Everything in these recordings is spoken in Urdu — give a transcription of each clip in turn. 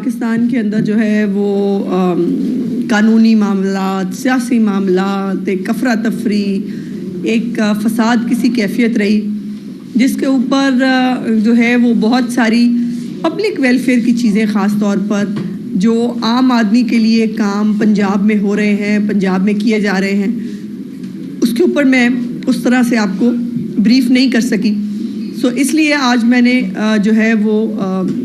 پاکستان کے اندر جو ہے وہ قانونی معاملات، سیاسی معاملات، ایک افراتفری، ایک فساد کسی کیفیت رہی، جس کے اوپر جو ہے وہ بہت ساری پبلک ویلفیئر کی چیزیں، خاص طور پر جو عام آدمی کے لیے کام پنجاب میں ہو رہے ہیں، پنجاب میں کیے جا رہے ہیں، اس کے اوپر میں اس طرح سے آپ کو بریف نہیں کر سکی. سو اس لیے آج میں نے جو ہے وہ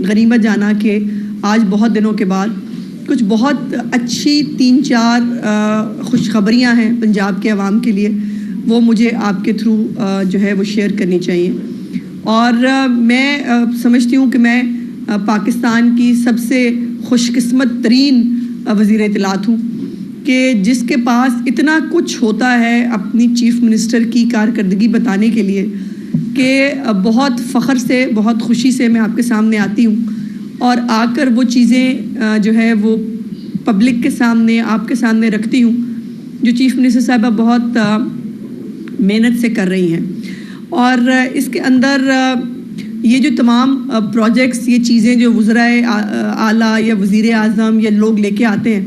غنیمت جانا کہ آج بہت دنوں کے بعد کچھ بہت اچھی 3-4 خوشخبریاں ہیں پنجاب کے عوام کے لیے، وہ مجھے آپ کے تھرو جو ہے وہ شیئر کرنی چاہیے. اور میں سمجھتی ہوں کہ میں پاکستان کی سب سے خوش قسمت ترین وزیر اطلاعات ہوں کہ جس کے پاس اتنا کچھ ہوتا ہے اپنی چیف منسٹر کی کارکردگی بتانے کے لیے کہ بہت فخر سے، بہت خوشی سے میں آپ کے سامنے آتی ہوں اور آ کر وہ چیزیں جو ہے وہ پبلک کے سامنے، آپ کے سامنے رکھتی ہوں، جو چیف منسٹر صاحبہ بہت محنت سے کر رہی ہیں. اور اس کے اندر یہ جو تمام پروجیکٹس، یہ چیزیں جو وزرائے اعلیٰ یا وزیر اعظم یا لوگ لے کے آتے ہیں،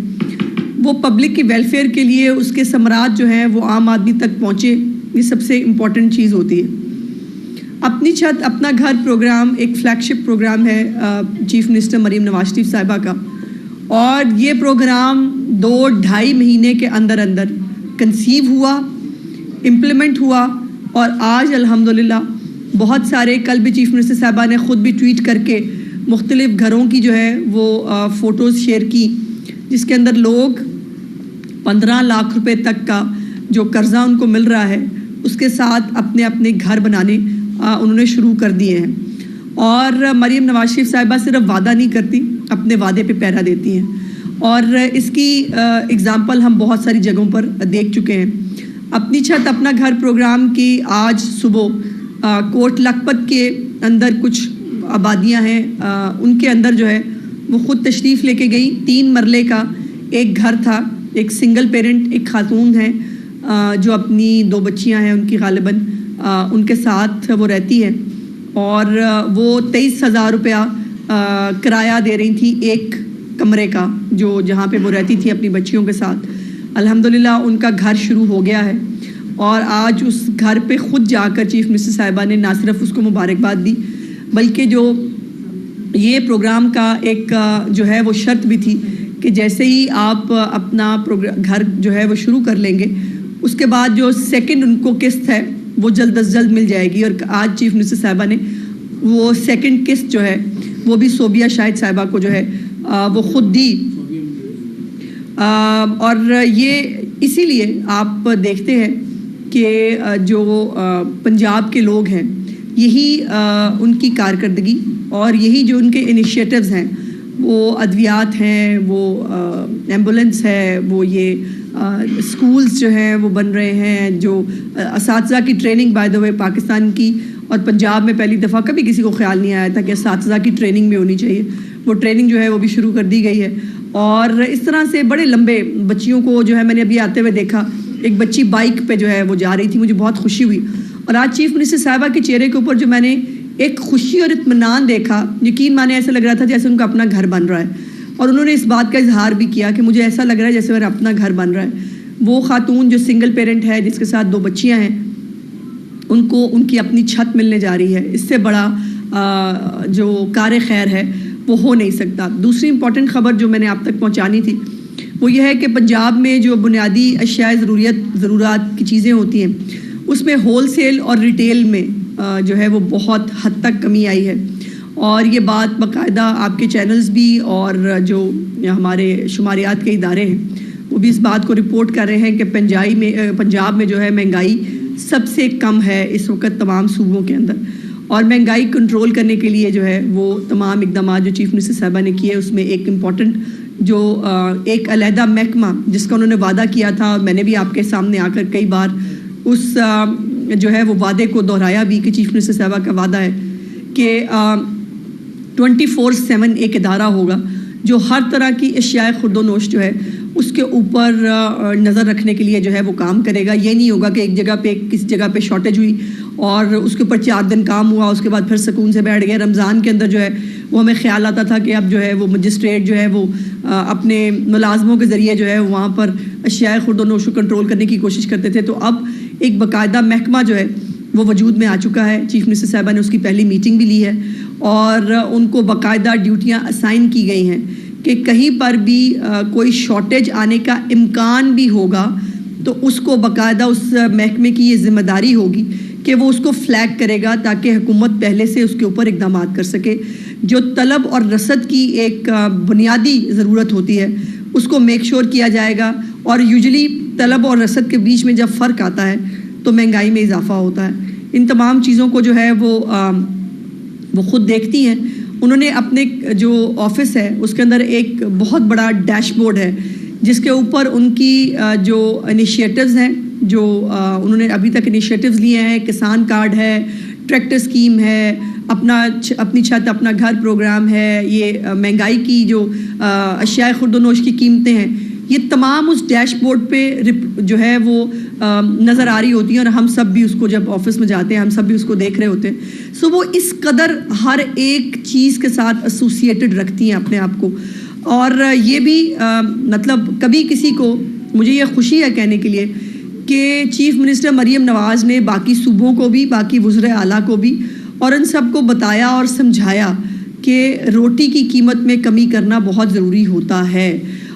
وہ پبلک کی ویلفیئر کے لیے اس کے ثمرات جو ہیں وہ عام آدمی تک پہنچے، یہ سب سے امپورٹنٹ چیز ہوتی ہے. اپنی چھت اپنا گھر پروگرام ایک فلیگ شپ پروگرام ہے چیف منسٹر مریم نواز شریف صاحبہ کا، اور یہ پروگرام 2-2.5 مہینے کے اندر اندر کنسیو ہوا، امپلیمنٹ ہوا، اور آج الحمدللہ بہت سارے، کل بھی چیف منسٹر صاحبہ نے خود بھی ٹویٹ کر کے مختلف گھروں کی جو ہے وہ فوٹوز شیئر کی، جس کے اندر لوگ 15 لاکھ روپے تک کا جو قرضہ ان کو مل رہا ہے اس کے ساتھ اپنے اپنے گھر بنانے انہوں نے شروع کر دیے ہیں. اور مریم نواز شریف صاحبہ صرف وعدہ نہیں کرتی، اپنے وعدے پہ پیرا دیتی ہیں، اور اس کی اگزامپل ہم بہت ساری جگہوں پر دیکھ چکے ہیں. اپنی چھت اپنا گھر پروگرام کی آج صبح کوٹ لکھپت کے اندر کچھ آبادیاں ہیں، ان کے اندر جو ہے وہ خود تشریف لے کے گئی. 3 مرلے کا ایک گھر تھا، ایک سنگل پیرنٹ، ایک خاتون ہے جو اپنی 2 بچیاں ہیں ان کی، غالباً ان کے ساتھ وہ رہتی ہے، اور وہ 23,000 روپیہ کرایہ دے رہی تھی ایک کمرے کا، جو جہاں پہ وہ رہتی تھی اپنی بچیوں کے ساتھ. الحمدللہ ان کا گھر شروع ہو گیا ہے، اور آج اس گھر پہ خود جا کر چیف منسٹر صاحبہ نے نہ صرف اس کو مبارکباد دی، بلکہ جو یہ پروگرام کا ایک جو ہے وہ شرط بھی تھی کہ جیسے ہی آپ اپنا گھر جو ہے وہ شروع کر لیں گے، اس کے بعد جو سیکنڈ ان کو قسط ہے وہ جلد از جلد مل جائے گی. اور آج چیف منسٹر صاحبہ نے وہ سیکنڈ قسط جو ہے وہ بھی صوبیہ شاہد صاحبہ کو جو ہے وہ خود دی. اور یہ اسی لیے آپ دیکھتے ہیں کہ جو پنجاب کے لوگ ہیں، یہی ان کی کارکردگی اور یہی جو ان کے انیشیٹوز ہیں، وہ ادویات ہیں، وہ ایمبولینس ہے، وہ یہ اسکولز جو ہیں وہ بن رہے ہیں، جو اساتذہ کی ٹریننگ بائی دا وے پاکستان کی اور پنجاب میں پہلی دفعہ کبھی کسی کو خیال نہیں آیا تھا کہ اساتذہ کی ٹریننگ بھی ہونی چاہیے، وہ ٹریننگ جو ہے وہ بھی شروع کر دی گئی ہے. اور اس طرح سے بڑے لمبے بچیوں کو جو ہے میں نے ابھی آتے ہوئے دیکھا، ایک بچی بائک پہ جو ہے وہ جا رہی تھی، مجھے بہت خوشی ہوئی. اور آج چیف منسٹر صاحبہ کے چہرے کے اوپر جو میں نے ایک خوشی اور اطمینان دیکھا، یقین مانے ایسا لگ رہا تھا جیسے ان کا اپنا گھر بن رہا ہے. اور انہوں نے اس بات کا اظہار بھی کیا کہ مجھے ایسا لگ رہا ہے جیسے میرا اپنا گھر بن رہا ہے. وہ خاتون جو سنگل پیرنٹ ہے، جس کے ساتھ 2 بچیاں ہیں، ان کو ان کی اپنی چھت ملنے جا رہی ہے. اس سے بڑا جو کار خیر ہے وہ ہو نہیں سکتا. دوسری امپورٹنٹ خبر جو میں نے آپ تک پہنچانی تھی وہ یہ ہے کہ پنجاب میں جو بنیادی اشیاء ضرورات کی چیزیں ہوتی ہیں، اس میں ہول سیل اور ریٹیل میں جو ہے وہ بہت حد تک کمی آئی ہے. اور یہ بات باقاعدہ آپ کے چینلز بھی اور جو ہمارے شماریات کے ادارے ہیں وہ بھی اس بات کو رپورٹ کر رہے ہیں کہ پنجاب میں جو ہے مہنگائی سب سے کم ہے اس وقت تمام صوبوں کے اندر. اور مہنگائی کنٹرول کرنے کے لیے جو ہے وہ تمام اقدامات جو چیف منسٹر صاحبہ نے کیے، اس میں ایک امپورٹنٹ جو ایک علیحدہ محکمہ جس کا انہوں نے وعدہ کیا تھا، اور میں نے بھی آپ کے سامنے آ کر کئی بار اس جو ہے وہ وعدے کو دہرایا بھی کہ چیف منسٹر صاحبہ کا وعدہ ہے کہ 24/7 ایک ادارہ ہوگا جو ہر طرح کی اشیاء خرد و نوش جو ہے اس کے اوپر نظر رکھنے کے لیے جو ہے وہ کام کرے گا. یہ نہیں ہوگا کہ ایک جگہ پہ کسی جگہ پہ شارٹیج ہوئی اور اس کے اوپر 4 دن کام ہوا, اس کے بعد پھر سکون سے بیٹھ گئے. رمضان کے اندر جو ہے وہ ہمیں خیال آتا تھا کہ اب جو ہے وہ مجسٹریٹ جو ہے وہ اپنے ملازموں کے ذریعے جو ہے وہاں پر اشیاء خورد و نوش کو کنٹرول کرنے کی کوشش کرتے تھے. تو اب ایک باقاعدہ محکمہ جو ہے وہ وجود میں آ چکا ہے. چیف منسٹر صاحبہ نے اس کی پہلی میٹنگ بھی لی ہے اور ان کو باقاعدہ ڈیوٹیاں اسائن کی گئی ہیں کہ کہیں پر بھی کوئی شارٹیج آنے کا امکان بھی ہوگا تو اس کو باقاعدہ اس محکمے کی یہ ذمہ داری ہوگی کہ وہ اس کو فلیگ کرے گا تاکہ حکومت پہلے سے اس کے اوپر اقدامات کر سکے. جو طلب اور رسد کی ایک بنیادی ضرورت ہوتی ہے اس کو میک شور کیا جائے گا. اور یوزلی طلب اور رسد کے بیچ میں جب فرق آتا ہے تو مہنگائی میں اضافہ ہوتا ہے. ان تمام چیزوں کو جو ہے وہ خود دیکھتی ہیں. انہوں نے اپنے جو آفس ہے اس کے اندر ایک بہت بڑا ڈیش بورڈ ہے جس کے اوپر ان کی جو انیشیٹوز ہیں, جو انہوں نے ابھی تک انیشیٹوز لیے ہیں, کسان کارڈ ہے, ٹریکٹر اسکیم ہے, اپنی چھت اپنا گھر پروگرام ہے, یہ مہنگائی کی جو اشیاء خورد و نوش کی قیمتیں ہیں, یہ تمام اس ڈیش بورڈ پہ جو ہے وہ نظر آ رہی ہوتی ہیں. اور ہم سب بھی اس کو جب آفس میں جاتے ہیں ہم سب بھی اس کو دیکھ رہے ہوتے ہیں. سو وہ اس قدر ہر ایک چیز کے ساتھ ایسوسیٹڈ رکھتی ہیں اپنے آپ کو. اور یہ بھی مطلب کبھی کسی کو, مجھے یہ خوشی ہے کہنے کے لیے کہ چیف منسٹر مریم نواز نے باقی صوبوں کو بھی, باقی وزرائے اعلیٰ کو بھی اور ان سب کو بتایا اور سمجھایا کہ روٹی کی قیمت میں کمی کرنا بہت ضروری ہوتا ہے.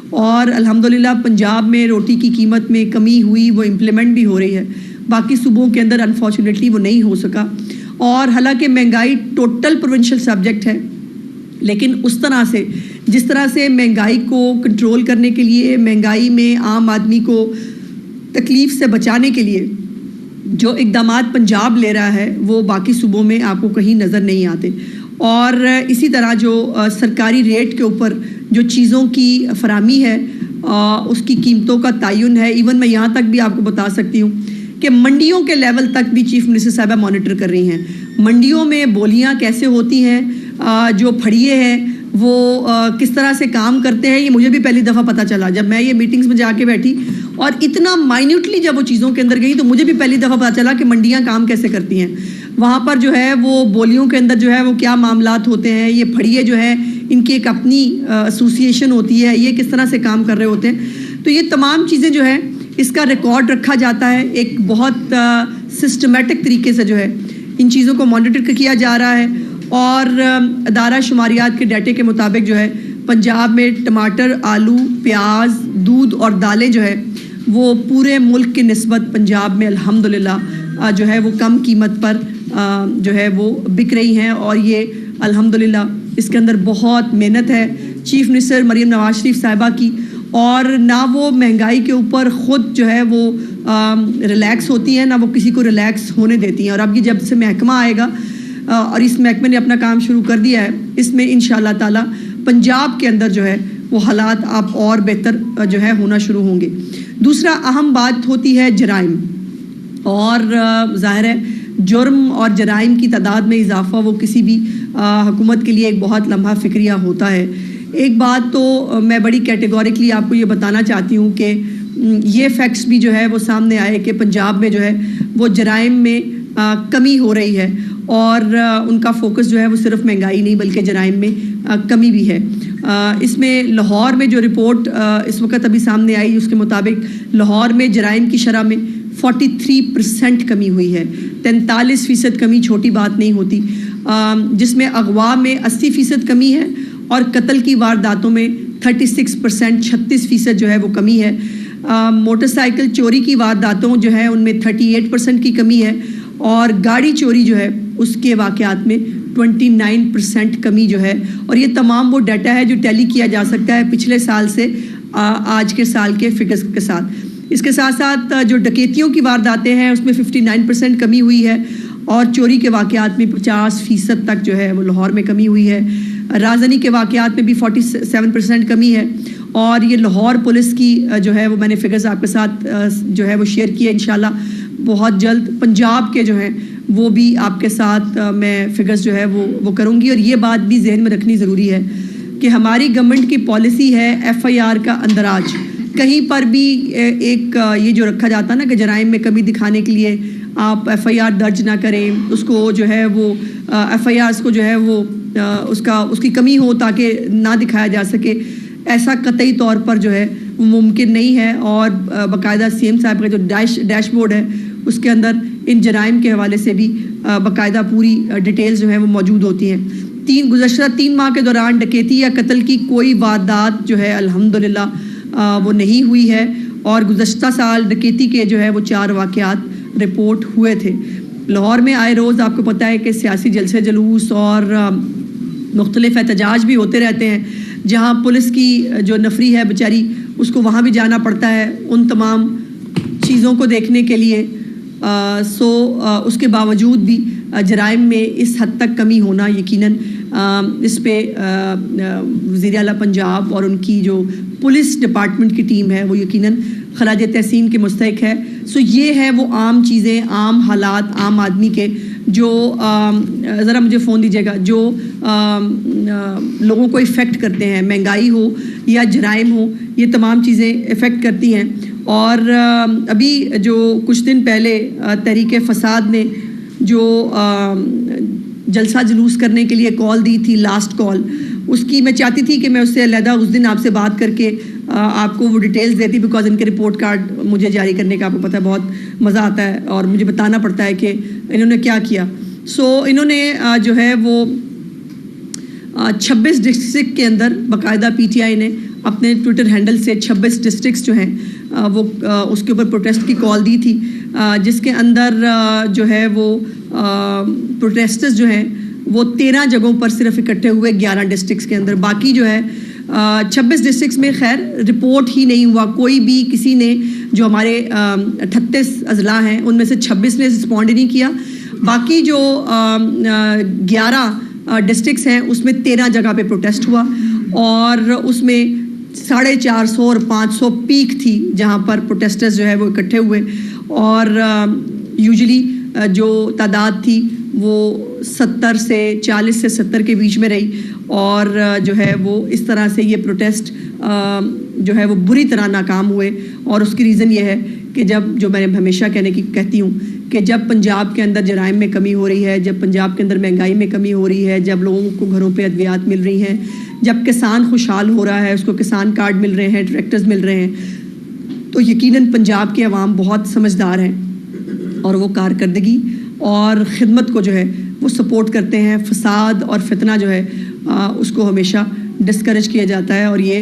اور الحمدللہ پنجاب میں روٹی کی قیمت میں کمی ہوئی, وہ امپلیمنٹ بھی ہو رہی ہے. باقی صوبوں کے اندر انفارچونیٹلی وہ نہیں ہو سکا. اور حالانکہ مہنگائی ٹوٹل پروونشل سبجیکٹ ہے, لیکن اس طرح سے جس طرح سے مہنگائی کو کنٹرول کرنے کے لیے, مہنگائی میں عام آدمی کو تکلیف سے بچانے کے لیے جو اقدامات پنجاب لے رہا ہے وہ باقی صوبوں میں آپ کو کہیں نظر نہیں آتے. اور اسی طرح جو سرکاری ریٹ کے اوپر جو چیزوں کی فراہمی ہے اس کی قیمتوں کا تعین ہے. ایون میں یہاں تک بھی آپ کو بتا سکتی ہوں کہ منڈیوں کے لیول تک بھی چیف منسٹر صاحبہ مانیٹر کر رہی ہیں. منڈیوں میں بولیاں کیسے ہوتی ہیں, جو پھڑیے ہیں وہ کس طرح سے کام کرتے ہیں, یہ مجھے بھی پہلی دفعہ پتہ چلا جب میں یہ میٹنگز میں جا کے بیٹھی. اور اتنا مائنیوٹلی جب وہ چیزوں کے اندر گئی تو مجھے بھی پہلی دفعہ پتہ چلا کہ منڈیاں کام کیسے کرتی ہیں. وہاں پر جو ہے وہ بولیوں کے اندر جو ہے وہ کیا معاملات ہوتے ہیں, یہ پھڑیے جو ہیں ان کی ایک اپنی ایسوسیشن ہوتی ہے, یہ کس طرح سے کام کر رہے ہوتے ہیں. تو یہ تمام چیزیں جو ہے اس کا ریکارڈ رکھا جاتا ہے. ایک بہت سسٹمیٹک طریقے سے جو ہے ان چیزوں کو مانیٹر کیا جا رہا ہے. اور ادارہ شماریات کے ڈیٹے کے مطابق جو ہے پنجاب میں ٹماٹر, آلو, پیاز, دودھ اور دالیں جو ہے وہ پورے ملک کی نسبت پنجاب میں الحمدللہ جو ہے وہ کم قیمت پر جو ہے وہ بک رہی ہیں. اور یہ الحمدللہ اس کے اندر بہت محنت ہے چیف منسٹر مریم نواز شریف صاحبہ کی. اور نہ وہ مہنگائی کے اوپر خود جو ہے وہ ریلیکس ہوتی ہیں, نہ وہ کسی کو ریلیکس ہونے دیتی ہیں. اور اب یہ جب سے محکمہ آئے گا اور اس محکمے نے اپنا کام شروع کر دیا ہے, اس میں انشاءاللہ تعالی پنجاب کے اندر جو ہے وہ حالات اب اور بہتر جو ہے ہونا شروع ہوں گے. دوسرا اہم بات ہوتی ہے جرائم. اور ظاہر ہے جرم اور جرائم کی تعداد میں اضافہ وہ کسی بھی حکومت کے لیے ایک بہت لمحہ فکریہ ہوتا ہے. ایک بات تو میں بڑی کیٹیگوریکلی آپ کو یہ بتانا چاہتی ہوں کہ یہ فیکٹس بھی جو ہے وہ سامنے آئے کہ پنجاب میں جو ہے وہ جرائم میں کمی ہو رہی ہے. اور ان کا فوکس جو ہے وہ صرف مہنگائی نہیں بلکہ جرائم میں کمی بھی ہے. اس میں لاہور میں جو رپورٹ اس وقت ابھی سامنے آئی اس کے مطابق لاہور میں جرائم کی شرح میں 43% کمی ہوئی ہے. 43% کمی چھوٹی بات نہیں ہوتی, جس میں اغوا میں 80% کمی ہے اور قتل کی وارداتوں میں 36% 36% جو ہے وہ کمی ہے. موٹر سائیکل چوری کی وارداتوں جو ہے ان میں 38% کی کمی ہے. اور گاڑی چوری جو ہے اس کے واقعات میں 29% کمی جو ہے. اور یہ تمام وہ ڈیٹا ہے جو ٹیلی کیا جا سکتا ہے پچھلے سال سے آج کے سال کے فگرز کے ساتھ. اس کے ساتھ ساتھ جو ڈکیتیوں کی وارداتیں ہیں اس میں 59% کمی ہوئی ہے. اور چوری کے واقعات میں 50% تک جو ہے وہ لاہور میں کمی ہوئی ہے. رازنی کے واقعات میں بھی 47% کمی ہے. اور یہ لاہور پولیس کی جو ہے وہ میں نے فگرز آپ کے ساتھ جو ہے وہ شیئر کیے. انشاءاللہ بہت جلد پنجاب کے جو ہیں وہ بھی آپ کے ساتھ میں فگرز جو ہے وہ کروں گی. اور یہ بات بھی ذہن میں رکھنی ضروری ہے کہ ہماری گورنمنٹ کی پالیسی ہے FIR کا اندراج. کہیں پر بھی ایک یہ جو رکھا جاتا ہے نا کہ جرائم میں کمی دکھانے کے لیے آپ FIR درج نہ کریں, اس کو جو ہے وہ FIRs کو جو ہے وہ اس کی کمی ہو تاکہ نہ دکھایا جا سکے, ایسا قطعی طور پر جو ہے وہ ممکن نہیں ہے. اور باقاعدہ CM صاحب کا جو ڈیش بورڈ ہے اس کے اندر ان جرائم کے حوالے سے بھی باقاعدہ پوری ڈیٹیلز جو ہیں وہ موجود ہوتی ہیں. گزشتہ 3 ماہ کے دوران ڈکیتی یا قتل کی کوئی واردات جو ہے الحمدللہ وہ نہیں ہوئی ہے, اور گزشتہ سال ڈکیتی کے جو ہے وہ 4 واقعات رپورٹ ہوئے تھے. لاہور میں آئے روز آپ کو پتہ ہے کہ سیاسی جلسے جلوس اور مختلف احتجاج بھی ہوتے رہتے ہیں, جہاں پولیس کی جو نفری ہے بیچاری اس کو وہاں بھی جانا پڑتا ہے ان تمام چیزوں کو دیکھنے کے لیے. اس کے باوجود بھی جرائم میں اس حد تک کمی ہونا یقیناً اس پہ وزیر اعلیٰ پنجاب اور ان کی جو پولیس ڈپارٹمنٹ کی ٹیم ہے وہ یقیناً خراج تحسین کے مستحق ہے. یہ ہے وہ عام چیزیں, عام حالات, عام آدمی کے جو ذرا مجھے فون دیجیے گا, جو لوگوں کو افیکٹ کرتے ہیں, مہنگائی ہو یا جرائم ہو, یہ تمام چیزیں افیکٹ کرتی ہیں. اور ابھی جو کچھ دن پہلے تحریک فساد نے جو جلسہ جلوس کرنے کے لیے کال دی تھی, لاسٹ کال, اس کی میں چاہتی تھی کہ میں اس سے علیحدہ اس دن آپ سے بات کر کے آپ کو وہ ڈیٹیلز دیتی, بیکاز ان کے رپورٹ کارڈ مجھے جاری کرنے کا آپ کو پتہ ہے بہت مزہ آتا ہے اور مجھے بتانا پڑتا ہے کہ انہوں نے کیا کیا. انہوں نے جو ہے وہ 26 ڈسٹرکٹ کے اندر باقاعدہ PTI نے اپنے ٹویٹر ہینڈل سے 26 ڈسٹرکٹس جو ہیں وہ اس کے اوپر پروٹیسٹ کی کال دی تھی, جس کے اندر جو ہے وہ پروٹیسٹرز جو ہیں وہ 13 جگہوں پر صرف اکٹھے ہوئے 11 ڈسٹرکٹس کے اندر. باقی جو ہے 26 ڈسٹرکٹس میں خیر رپورٹ ہی نہیں ہوا, کوئی بھی کسی نے جو ہمارے 38 اضلاع ہیں ان میں سے 26 نے رسپونڈ نہیں کیا. باقی جو 11 ڈسٹرکٹس ہیں اس میں 13 جگہ پہ پروٹیسٹ ہوا, اور اس میں 450 اور 500 پیک تھی جہاں پر پروٹیسٹرز جو ہے وہ اکٹھے ہوئے, اور یوزلی جو تعداد تھی وہ 40 سے 70 کے بیچ میں رہی. اور جو ہے وہ اس طرح سے یہ پروٹیسٹ جو ہے وہ بری طرح ناکام ہوئے. اور اس کی ریزن یہ ہے کہ جو میں ہمیشہ کہتی ہوں کہ جب پنجاب کے اندر جرائم میں کمی ہو رہی ہے, جب پنجاب کے اندر مہنگائی میں کمی ہو رہی ہے, جب لوگوں کو گھروں پہ ادویات مل رہی ہیں, جب کسان خوشحال ہو رہا ہے, اس کو کسان کارڈ مل رہے ہیں, ٹریکٹرز مل رہے ہیں, تو یقیناً پنجاب کے عوام بہت سمجھدار ہیں اور وہ کارکردگی اور خدمت کو جو ہے وہ سپورٹ کرتے ہیں. فساد اور فتنہ جو ہے اس کو ہمیشہ ڈسکریج کیا جاتا ہے, اور یہ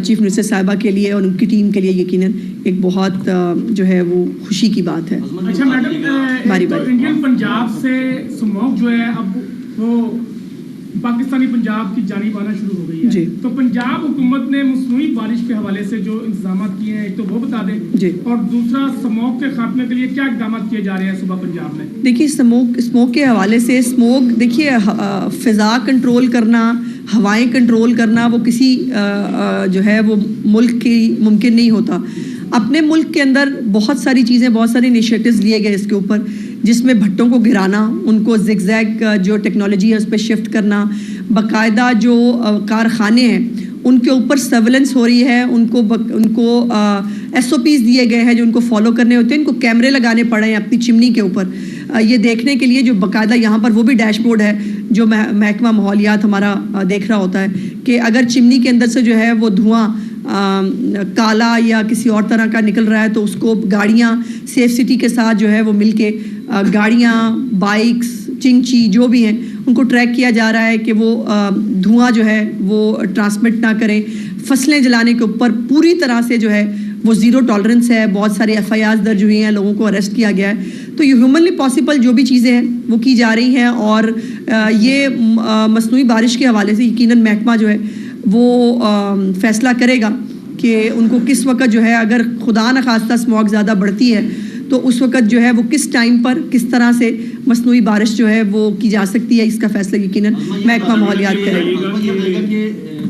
چیف منسٹر صاحبہ کے لیے اور ان کی ٹیم کے لیے یقیناً ایک بہت جو ہے وہ خوشی کی بات ہے. اچھا میڈم, انڈین پنجاب سے اسموگ جو ہے اب وہ پاکستانی پنجاب کی جانب آنا شروع ہو گئی ہے, تو پنجاب حکومت نے مصنوعی بارش کے حوالے سے جو انتظامات کیے ہیں ایک تو وہ بتا دیں, اور دوسرا اسموگ کے خاتمے کے لیے کیا اقدامات کیے جا رہے ہیں صوبہ پنجاب میں. دیکھیے اسموگ کے حوالے سے دیکھیے فضا کنٹرول کرنا, ہوائیں کنٹرول کرنا وہ کسی جو ہے وہ ملک کی ممکن نہیں ہوتا. اپنے ملک کے اندر بہت ساری چیزیں, بہت سارے انیشیٹوز لیے گئے اس کے اوپر, جس میں بھٹوں کو گرانا, ان کو زگ زیگ جو ٹیکنالوجی ہے اس پہ شفٹ کرنا, باقاعدہ جو کارخانے ہیں ان کے اوپر سرویلنس ہو رہی ہے, ان کو SOPs دیے گئے ہیں جو ان کو فالو کرنے ہوتے ہیں, ان کو کیمرے لگانے پڑے ہیں اپنی چمنی کے اوپر, یہ دیکھنے کے لیے جو باقاعدہ یہاں پر وہ بھی ڈیش بورڈ ہے جو محکمہ ماحولیات ہمارا دیکھ رہا ہوتا ہے کہ اگر چمنی کے اندر سے جو ہے وہ دھواں کالا یا کسی اور طرح کا نکل رہا ہے تو اس کو گاڑیاں سیف سٹی کے ساتھ جو ہے وہ مل کے گاڑیاں, بائکس, چنگچی جو بھی ہیں ان کو ٹریک کیا جا رہا ہے کہ وہ دھواں جو ہے وہ ٹرانسمٹ نہ کریں. فصلیں جلانے کے اوپر پوری طرح سے جو ہے وہ زیرو ٹالرنس ہے, بہت سارے FIRs درج ہوئی ہیں, لوگوں کو اریسٹ کیا گیا ہے. تو یہ ہیومنلی پاسبل جو بھی چیزیں ہیں وہ کی جا رہی ہیں, اور یہ مصنوعی بارش کے حوالے سے یقیناً محکمہ جو ہے وہ فیصلہ کرے گا کہ ان کو کس وقت جو ہے اگر خدا نخواستہ اسموگ زیادہ بڑھتی ہے تو اس وقت جو ہے وہ کس ٹائم پر کس طرح سے مصنوعی بارش جو ہے وہ کی جا سکتی ہے, اس کا فیصلہ یقیناً محکمہ ماحولیات کرے گا.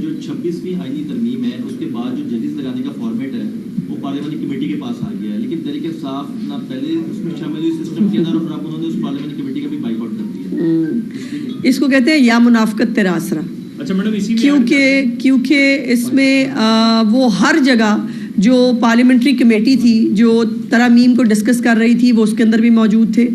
جو 26ویں آئینی ترمیم ہے اس کے بعد جو ججز لگانے کا فارمیٹ ہے وہ پارلیمانی کمیٹی کے پاس آ گیا ہے, لیکن طریقے صاف نہ پہلے اس میں شامل ہوئی سسٹم کے اندر, اور اب انہوں نے اس پارلیمانی کمیٹی کا بھی بائیک آؤٹ کر دیا. اس کو کہتے ہیں یا منافقت تیرا آسرا, کیونکہ اس میں وہ ہر جگہ جو پارلیمنٹری کمیٹی تھی جو ترامیم کو ڈسکس کر رہی تھی وہ اس کے اندر بھی موجود تھے.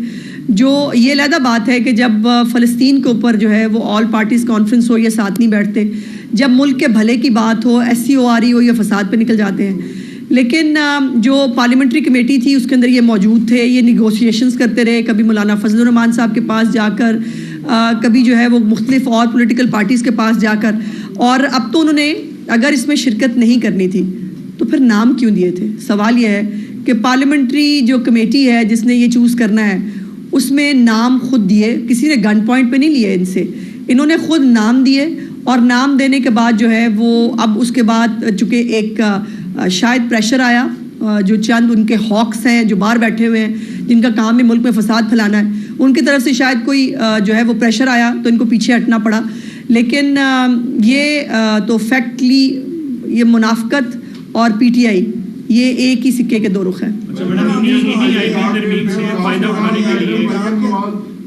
جو یہ علیحدہ بات ہے کہ جب فلسطین کے اوپر جو ہے وہ آل پارٹیز کانفرنس ہو یہ ساتھ نہیں بیٹھتے, جب ملک کے بھلے کی بات ہو, SCO آ رہی ہو, یہ فساد پہ نکل جاتے ہیں. لیکن جو پارلیمنٹری کمیٹی تھی اس کے اندر یہ موجود تھے, یہ نیگوشیشنز کرتے رہے, کبھی مولانا فضل الرحمان صاحب کے پاس جا کر, کبھی جو ہے وہ مختلف اور پولیٹیکل پارٹیز کے پاس جا کر, اور اب تو انہوں نے اگر اس میں شرکت نہیں کرنی تھی تو پھر نام کیوں دیے تھے. سوال یہ ہے کہ پارلیمنٹری جو کمیٹی ہے جس نے یہ چوز کرنا ہے اس میں نام خود دیے, کسی نے گن پوائنٹ پہ نہیں لیے ان سے, انہوں نے خود نام دیے, اور نام دینے کے بعد جو ہے وہ اب اس کے بعد چونکہ ایک شاید پریشر آیا, جو چند ان کے ہاکس ہیں جو باہر بیٹھے ہوئے ہیں جن کا کام ہے ملک میں فساد پھیلانا ہے, ان کی طرف سے شاید کوئی جو ہے وہ پریشر آیا تو ان کو پیچھے ہٹنا پڑا. لیکن یہ تو فیکٹلی یہ منافقت اور PTI یہ ایک ہی سکے کے دو رخ ہیں.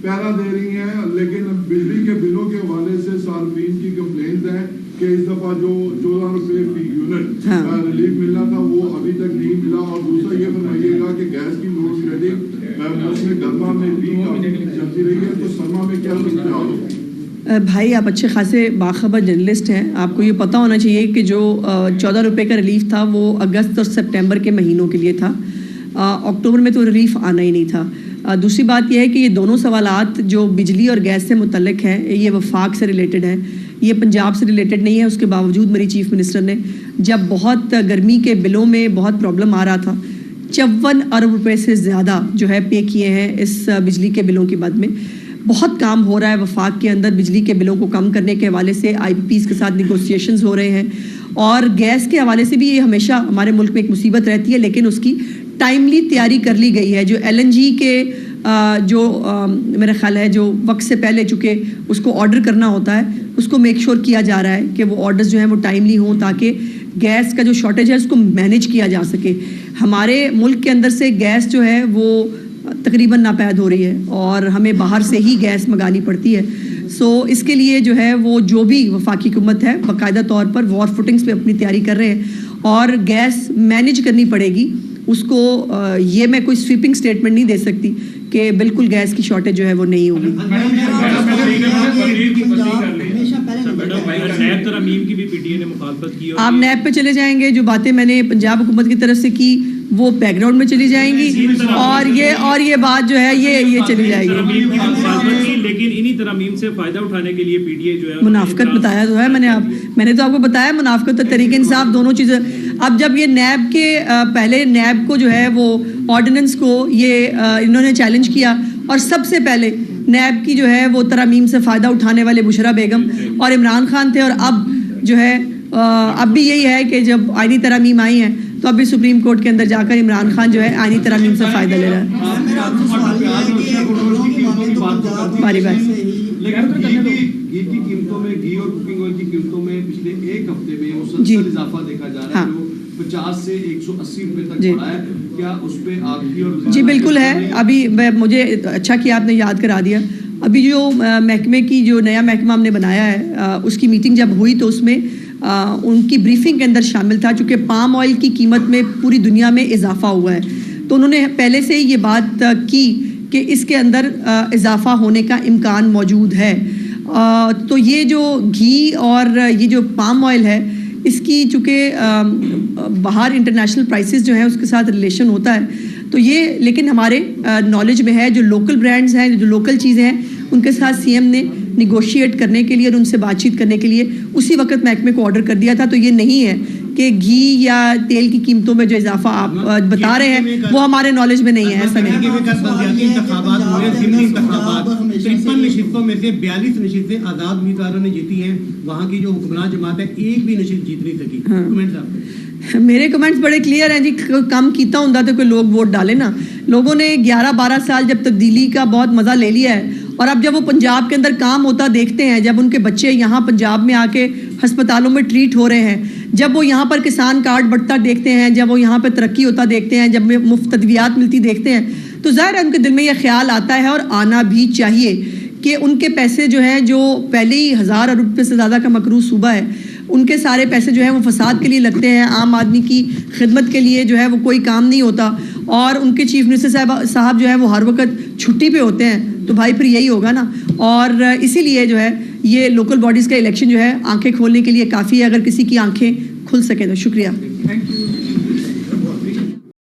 پیرا دے رہی ہیں, لیکن بجلی کے بلوں کے حوالے سے صارفین کی کمپلینز ہیں کہ اس دفعہ جو 14 روپے فی یونٹ ریلیف ملنا تھا وہ ابھی تک نہیں ملا. اور دوسرا یہ فرمائیے گا کہ گیس کی لوڈ شیڈنگ موسم گرما میں لیک چلتی رہی ہے, تو سرما میں کیا سمجھا؟ بھائی آپ اچھے خاصے باخبر جرنلسٹ ہیں, آپ کو یہ پتہ ہونا چاہیے کہ جو 14 روپے کا ریلیف تھا وہ اگست اور سپٹمبر کے مہینوں کے لیے تھا, اکتوبر میں تو ریلیف آنا ہی نہیں تھا. دوسری بات یہ ہے کہ یہ دونوں سوالات جو بجلی اور گیس سے متعلق ہیں یہ وفاق سے ریلیٹڈ ہیں, یہ پنجاب سے ریلیٹڈ نہیں ہے. اس کے باوجود میری چیف منسٹر نے جب بہت گرمی کے بلوں میں بہت پرابلم آ رہا تھا 54 ارب روپے سے زیادہ جو ہے پے کیے ہیں اس بجلی کے بلوں کے بعد میں. بہت کام ہو رہا ہے وفاق کے اندر بجلی کے بلوں کو کم کرنے کے حوالے سے, IPPs کے ساتھ نیگوسیشنز ہو رہے ہیں, اور گیس کے حوالے سے بھی یہ ہمیشہ ہمارے ملک میں ایک مصیبت رہتی ہے, لیکن اس کی ٹائملی تیاری کر لی گئی ہے. جو LNG کے جو میرا خیال ہے جو وقت سے پہلے چونکہ اس کو آرڈر کرنا ہوتا ہے اس کو میک شور کیا جا رہا ہے کہ وہ آرڈرز جو ہیں وہ ٹائملی ہوں تاکہ گیس کا جو شارٹیج ہے اس کو مینیج کیا جا سکے. ہمارے ملک کے اندر سے گیس جو ہے وہ تقریباً ناپید ہو رہی ہے اور ہمیں باہر سے ہی گیس منگانی پڑتی ہے. سو اس کے لیے جو ہے وہ جو بھی وفاقی حکومت ہے باقاعدہ طور پر وار فوٹنگز پہ اپنی تیاری کر رہے ہیں, اور گیس مینیج کرنی پڑے گی اس کو. یہ میں کوئی سویپنگ سٹیٹمنٹ نہیں دے سکتی کہ بالکل گیس کی شارٹیج جو ہے وہ نہیں ہوگی. آپ نیب پہ چلے جائیں گے, جو باتیں میں نے پنجاب حکومت کی طرف سے کی وہ بیک گراؤنڈ میں چلی جائیں گی, اور یہ بات جو ہے یہ چلی جائے گی. لیکن انہی ترامیم سے فائدہ اٹھانے کے لیے PTI جو ہے منافقت بتایا تو ہے میں نے تو آپ کو بتایا منافقت اور تحریک انصاف دونوں چیزیں. اب جب یہ نیب کے پہلے نیب کو جو ہے وہ آرڈیننس کو یہ انہوں نے چیلنج کیا, اور سب سے پہلے نیب کی جو ہے وہ ترامیم سے فائدہ اٹھانے والے بشرا بیگم اور عمران خان تھے, اور اب جو ہے اب بھی یہی ہے کہ جب آئینی ترامیم آئی ہیں تو اب بھی سپریم کورٹ کے اندر جا کر عمران خان جو ہے آئینی ترامیم سے فائدہ لے رہا ہے. باری باری گھی کی قیمتوں میں, گھی اور کوکنگ آئل کی قیمتوں میں پچھلے ایک ہفتے میں مسلسل اضافہ دیکھا جا رہا ہے, جو 50 سے 180 روپے تک بڑھا ہے. کیا اس پہ آپ کی اور جی بالکل ہے. ابھی مجھے اچھا کیا آپ نے یاد کرا دیا. ابھی جو محکمے کی جو نیا محکمہ ہم نے بنایا ہے اس کی میٹنگ جب ہوئی تو اس میں ان کی بریفنگ کے اندر شامل تھا, چونکہ پام آئل کی قیمت میں پوری دنیا میں اضافہ ہوا ہے تو انہوں نے پہلے سے ہی یہ بات کی کہ اس کے اندر اضافہ ہونے کا امکان موجود ہے. تو یہ جو گھی اور یہ جو پام آئل ہے اس کی چونکہ باہر انٹرنیشنل پرائسز جو ہیں اس کے ساتھ ریلیشن ہوتا ہے, تو یہ لیکن ہمارے نالج میں ہے جو لوکل برانڈز ہیں جو لوکل چیزیں ہیں ان کے ساتھ CM نے نیگوشیٹ کرنے کے لیے اور ان سے بات چیت کرنے کے لیے اسی وقت محکمے کو آرڈر کر دیا تھا. تو یہ نہیں ہے کہ گھی یا تیل کی قیمتوں میں جو اضافہ آپ بتا رہے ہیں وہ ہمارے نالج میں نہیں ہے, ایسا نہیں. انتخابات ہوئے, ضمنی انتخابات 53 نشستوں میں سے 42 نشستیں آزاد امیدواروں نے جیتی ہیں. وہاں کی جو حکمران جماعت ہے ایک بھی نشست جیت نہیں سکی. کمنٹس آپ میرے کمنٹس بڑے کلیئر ہیں جی. کم کیتا ہوں تو کوئی لوگ ووٹ ڈالے نا. لوگوں نے 11-12 سال جب تبدیلی کا بہت مزہ لے لیا ہے, اور اب جب وہ پنجاب کے اندر کام ہوتا دیکھتے ہیں, جب ان کے بچے یہاں پنجاب میں آ کے ہسپتالوں میں ٹریٹ ہو رہے ہیں, جب وہ یہاں پر کسان کارڈ بڑھتا دیکھتے ہیں, جب وہ یہاں پہ ترقی ہوتا دیکھتے ہیں, جب مفت ادویات ملتی دیکھتے ہیں, تو ظاہر ہے ان کے دل میں یہ خیال آتا ہے اور آنا بھی چاہیے کہ ان کے پیسے جو ہیں جو پہلے ہی 1000 ارب روپے سے زیادہ کا مقروض صوبہ ہے ان کے سارے پیسے جو ہیں وہ فساد کے لیے لگتے ہیں, عام آدمی کی خدمت کے لیے جو ہے وہ کوئی کام نہیں ہوتا, اور ان کے چیف منسٹر صاحب جو ہے وہ ہر وقت چھٹی پہ ہوتے ہیں, تو بھائی پھر یہی ہوگا نا. اور اسی لیے جو ہے یہ لوکل باڈیز کا الیکشن جو ہے آنکھیں کھولنے کے لیے کافی ہے, اگر کسی کی آنکھیں کھل سکیں تو. شکریہ. Thank you.